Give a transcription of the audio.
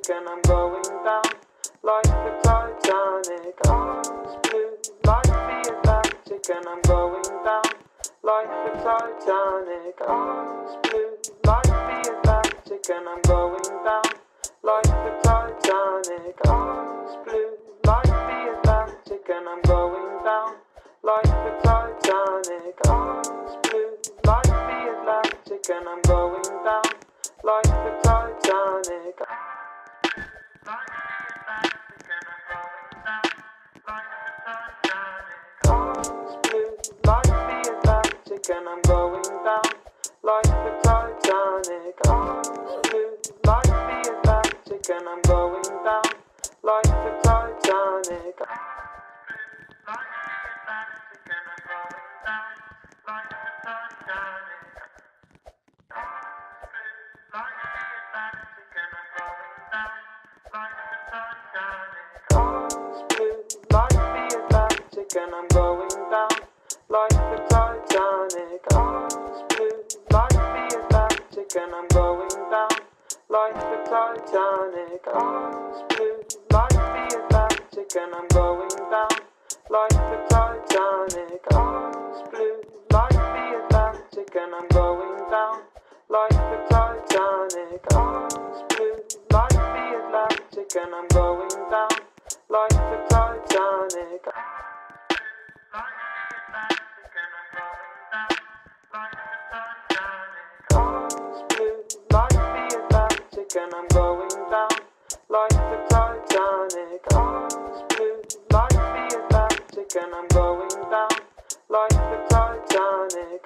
and I'm going down like the Titanic. Eyes blue like the Atlantic and I'm going down like the Titanic. Eyes blue like the Atlantic and I'm going down like the Titanic. Eyes blue like the Atlantic and I'm going down like the Titanic. Eyes blue like the Atlantic and I'm going down like the Titanic. Eyes blue like the Atlantic and I'm going down like the Titanic. Eyes blue like the Atlantic and I'm going down like the Titanic. Eyes blue like the Atlantic and I'm going down like the Titanic. Eyes blue like the Atlantic and I'm going down like the Titanic. Eyes blue like the Atlantic and I'm going down like the Titanic. Eyes blue like the Atlantic and I'm going down like the Titanic. Eyes blue like the Atlantic and I'm going down like the Titanic. Eyes blue like the Atlantic and I'm going down like the Titanic. Eyes blue like the Atlantic and I'm going down like the Titanic.